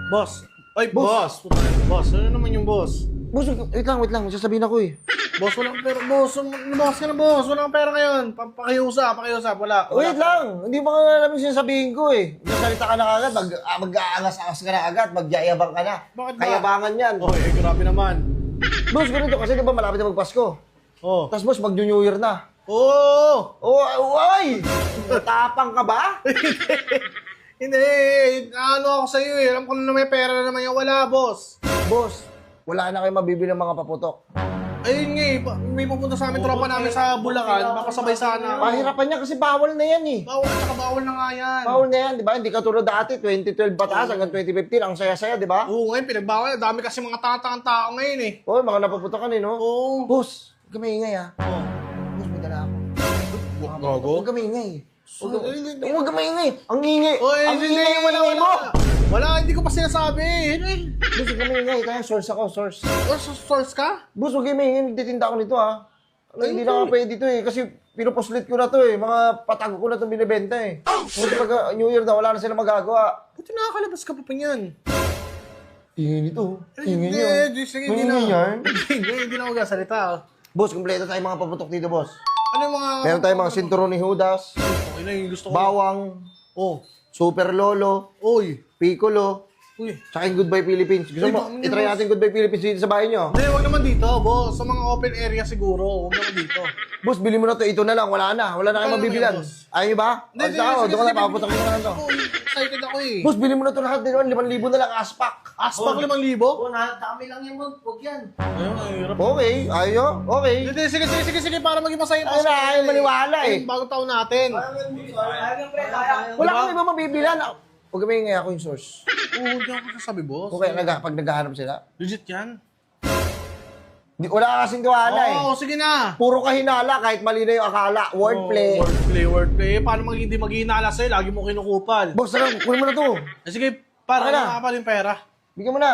Boss. Ay, boss. Boss, ano naman yung boss? Boss, wait lang. May sasabihin ako eh. Boss, walang pera. Boss, lumabas ka na, boss. Walang pera ngayon. Pakiusap. Wala. Wait lang, hindi ba nga alam yung sinasabihin ko eh. Magsalita ka na agad, mag-aangas-angas ka na agad, magyayabang ka na. Bakit ba? Kayabangan yan. Oy, grabe naman. Boss, ganito kasi di ba malapit na magpasko. Oh. Tapos boss, mag-New Year na. Oh! Oy! Tapang ka ba? Hindi, ano ako sa'yo eh. Alam ko na may pera na naman yan. Wala, boss. Boss, wala na kayo mabibili ng mga paputok. Ayun nga eh. May pupunta sa amin tropa namin sa Bulacan. Papasabay sana. Pahirapan niya kasi bawal na yan eh. Bawal na nga yan. Bawal na yan, di ba? Hindi katulad dati, 2012 bataas hanggang 2015, ang saya-saya, di ba? Oo, ngayon pinagbawal. Dami kasi mga tatang tao ngayon eh. Oy, mga napaputokan eh, no? Oo. Boss, huwag ka maingay ah. Oh. Boss, may dala ako. Gago? Huwag ka maingay. Huwag ka maingay. Ang ingay. Oy, Ang ingay yung wala mo. Wala, hindi ko pa sinasabi. Boss, huwag ka maingay. Kaya source ako, source. Source ka? Boss, huwag ka maingay. Nagtitinda ako nito ah. Hindi na nga pwede dito eh. Kasi pinuposlit ko na to eh. Mga patago ko na itong binibenta eh. Kasi pag New Year na, wala na sila magagawa. Buti nakakalabas ka pa pa niyan. Ingay nito. Ingay niyo. Hindi, sige, May hindi na. ingay yan. Hindi na ako gasalita. Boss, kumpleto tayong mga paputok dito, boss. Ano yung mga... Meron tayong mga sinturon ni Judas, Okay na yung gusto ko. bawang, Oh. super lolo, Oy. piccolo, Uy. tsaka yung Goodbye Philippines. Gusto Uy, mo, bakit itry boss? natin Goodbye Philippines dito sa bahay nyo. Hindi, wag naman dito, boss. Sa mga open area siguro. Wag naman dito. Boss, bili mo na to. Ito na lang. Wala na kayong Ano mabibilan. yan, boss? Ayaw nyo ba? Pag tao, doon ka na, papaputok ko na lang to. Excited ako eh. Boss, bili mo na to lahat. 5,000 na lang, aspak. Aspak 5,000? Oo, dami lang yan, Bob. Huwag yan. Ayun, ang hirap. Okay, ayaw. Okay. Hindi, sige, para maging masaya. Ay na, ayaw maniwala eh. Bagong taon natin. Ayaw, pre, kaya. Wala kang iba mabibilan. Huwag kami nga ako yung source. Oo, hindi ako sasabi, boss. Okay, pag naghahanap sila. Legit yan. Wala ka kasing tiwala eh. Oo, sige na. Puro ka hinala kahit mali na yung akala. Wordplay. Wordplay. Paano hindi maghihinala sa'yo? Lagi mo kinukupal. Boss, ano, kunin mo na to. Sige, para Okay na. makakapal yung pera. Bigyan mo na.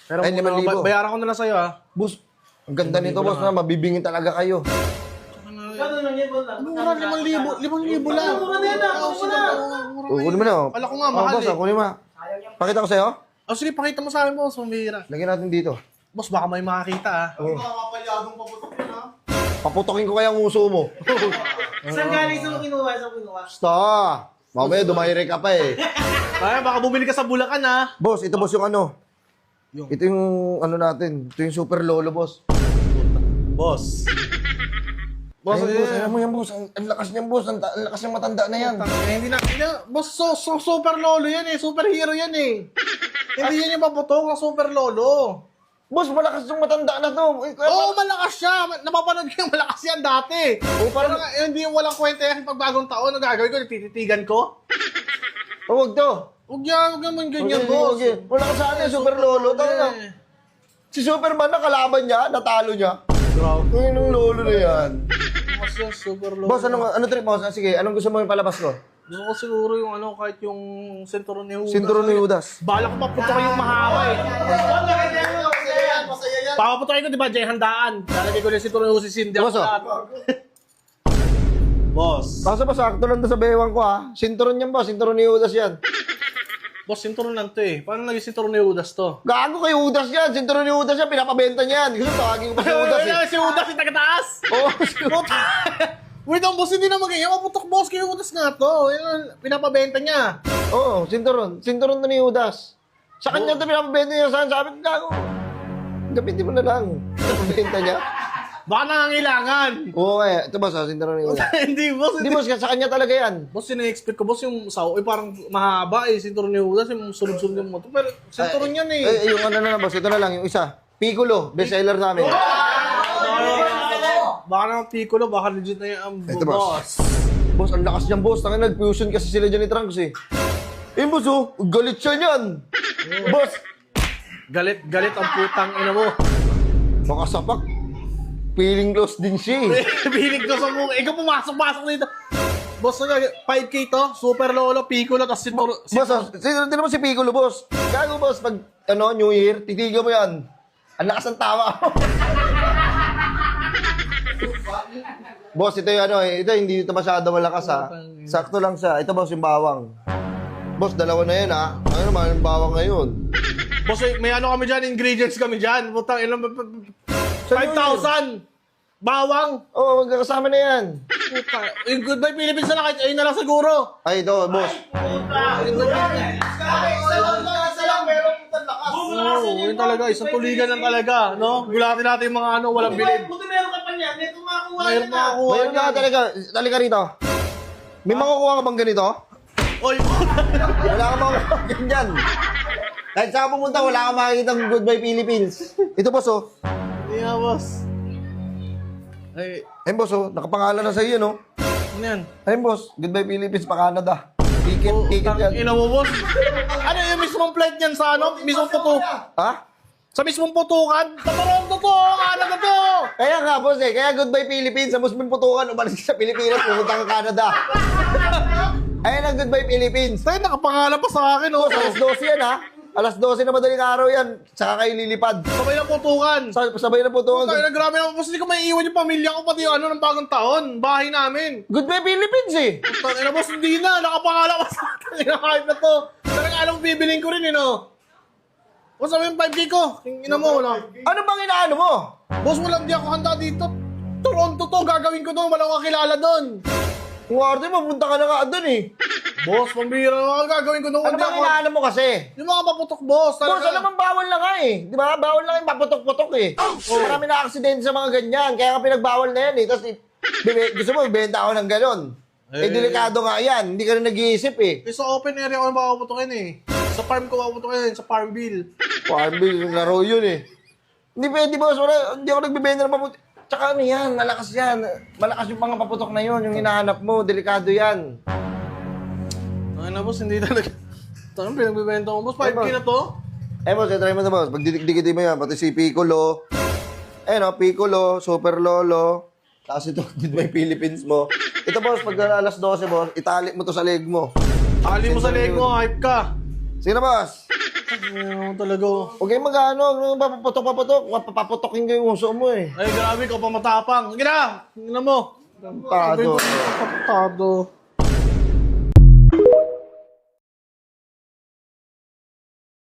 Pero Ay, 5,000. bayaran ko na lang sa'yo, ha? Boss, ang ganda nito, boss, na mabibingin talaga kayo. Gano'n lang yan, Bob. Mura, 5,000 lang. Kunin mo na, oh. Kala ko nga, Oh, mahal boss, eh. kunin mo. Pakita ko sa'yo. Oh, sige, pakita mo sa akin, boss. Mamira. Lagyan natin dito. Boss, baka may makakita, ha? Oh. Paputokin ko kaya ang uso mo. Saan galing sa kinuha? Basta. Mamaya, dumayre ka pa eh. Kaya, baka bumili ka sa Bulacan, ha? Boss, ito boss yung ano. Yung- Ito yung ano natin. Ito yung super lolo, boss. Boss. Boss, Ayun, boss, alam mo yan, boss. Ang lakas niyan, boss. Ang lakas niyang matanda na yan. Hindi na. Boss, super lolo yan eh. Superhero yan eh. Hindi yan yung paputok ng super lolo. Boss, malakas yung matanda na to. Eh, kaya Oo, malakas siya. Napapanood ko yung malakas yan dati. parang- Pero hindi yung walang kwenta yan pag bagong taon. Ang gagawin ko, tititigan ko. Huwag to. Huwag naman ganyan, Okay, boss. okay. Wala ka sa atin, super lolo. Tama. Si Superman na kalaban niya, natalo niya. Grabe. Ang inong lolo na yan. Boss, yan, super lolo. Boss, ano trip mo? Sige, anong gusto mo yung palabas ko? Gusto ko siguro yung ano, kahit yung sinturon ni Judas. Sinturon ni Judas. Bala ko paputokin yung mahaba eh. Papaputokin ko, di ba, Jay, handaan. Lalagay ko yung sinturon ni Judas, hindi ako Boss, oh. lahat. Boss. Kaso ba, sakto lang doon sa bewang ko ha. Sinturon yan ba? Sinturon ni Judas yan. Boss, sinturon lang to eh. Paano naging sinturon ni Judas to? Gago kay Judas yan. Sinturon ni Judas yan. Pinapabenta niyan. Gusto tawagin ko pa si Judas eh. Si Judas yung taga-taas! Oo, Puta! Wait lang, boss, hindi na magiging. Maputok, boss, kay Judas nga to. Yun, pinapabenta niya. Oo, sinturon. Sinturon to ni Judas. Sa kanya to pinapabenta niya. Saan sabi ko, gago. Gamitin mo na lang. Pinapabenta niya. Baka nangangailangan. Oo kaya. Ito ba sa sinturon ni Judas? Hindi, boss. Hindi boss, sa kanya talaga yan. Boss, sina-expect ko, boss, yung sao, parang mahaba eh. Sinturon ni Judas, yung sunod-sunod yung moto. Pero sinturon yan eh. Yung ano na boss, ito na lang, yung isa. Piccolo, bestseller namin. Baka naman Piccolo, baka legit na yung Ito, boss. Boss, ang lakas niyang boss. Tangin nag-fusion kasi sila dyan ni Trunks eh. Eh boss oh, galit siya niyan. Boss, Galit ang putang ina mo. baka sapak. Feeling close din siya eh. Bilig ko sa mukha. Ikaw pumasok dito. Boss, 5K to, Super Lolo, Piccolo, tapos sinturon. Boss, hindi naman si Piccolo, boss. Gago boss, pag New Year, titigan mo yan. Ang lakas ng tawa. Boss, ito yung ito hindi ito masyado malakas ha. Sakto lang siya. Ito boss yung bawang. Boss, dalawa na yan ha. Ano naman ang bawang ngayon? Boss, may ano kami dyan, ingredients kami dyan. Putang, ilang... 5,000! Bawang! Oo, magkakasama na yan. Puta, yung Goodbye Philippines na lang, kahit ayun na lang siguro. Ay, ito, boss. Yun talaga, isang tuligan lang talaga, no? Gulatin natin yung mga ano, walang bilib. Buti meron ka pa niyan. May kumakuha Mayroon na. makakuha Mayroon ka talaga. Talika rito. May makukuha ka bang ganito? Oy, Wala ka makukuha ganyan. Kahit saan pumunta, wala ka makikita ng Goodbye Philippines. Ito, boss, oh. hindi nga, boss. Ay, Ayun, boss, oh. Nakapangalan na sa iyo, no? ano yan? Ayun, boss. Goodbye Philippines pa Canada. Ticket yan. Ina mo, boss. Ano yung mismong flight niyan sa ano? Mismong putukan? Ha? Sa mismong putukan? Sa Toronto to! Canada to! Kaya nga, boss, eh. Kaya Goodbye Philippines. Sa Muslim putukan, umalis ka sa Pilipinas, pumunta ka Canada. Ayun ang Goodbye Philippines. Tayo, nakapangalan pa sa akin, oh. Boss, alas 12 yan, ha? Alas 12 na madaling araw yan. Saka kayo lilipad. Sabay ng putukan. Sabay na putukan. Tayo na grabe naman. Boss, hindi ko may iwan yung pamilya ko, pati yung ano ng bagong taon. Bahay namin. Goodbye Philippines, eh. Tangina, boss, hindi na. Nakapangalan pa sa akin. Kahit na to. Talagang alam bibiling ko rin, no? Boss, sabi yung 5K ko. Tingnan mo, wala. Ano bang inaano mo? Boss, walang di ako handa dito. Toronto to, gagawin ko doon. Walang kakilala doon. Kung arte, mapunta ka na nga doon, eh. Boss, pambira naman. Gagawin ko doon. Ano bang inaano mo kasi? Yung mga paputok, boss. Boss, Talaga. alam mo, bawal na nga eh. Di ba? Bawal na yung paputok-putok eh. Marami na aksidente sa mga ganyan. Kaya ka pinagbawal na yan eh. Tapos, gusto mo, benta ako ng ganon. Eh, delikado nga yan. Hindi ka na nag-iisip eh. Eh, sa open area ko na paputokin eh. Sa farm ko paputokin, sa farm bill. Farmville, yung laro yun eh. Hindi pwede, boss. Hindi ako nagbibenta ng paputok. Tsaka ano yan, malakas yan. Malakas yung mga paputok na yun. Yung hinahanap mo, delikado yan. Ay na, boss, hindi talaga. Tanong pinagbibenta mo, boss. 5K boss. na to? Eh, boss, try mo na, boss. Pagdidik-dikitin mo yan, pati si Piccolo. Eh, no, Piccolo, Super Lolo. Tapos ito, Goodbye Philippines mo. Ito, boss, pag alas 12, boss, itali mo to sa leg mo. Ali mo sa leg mo, hype ka. Sige na, boss. Ano talaga, oh. Huwag kayong mag-ano, paputok. Paputokin ko yung uso mo eh. Ay, grabe, ikaw pa matapang. Sige na! Tingnan mo. Tado. Tado.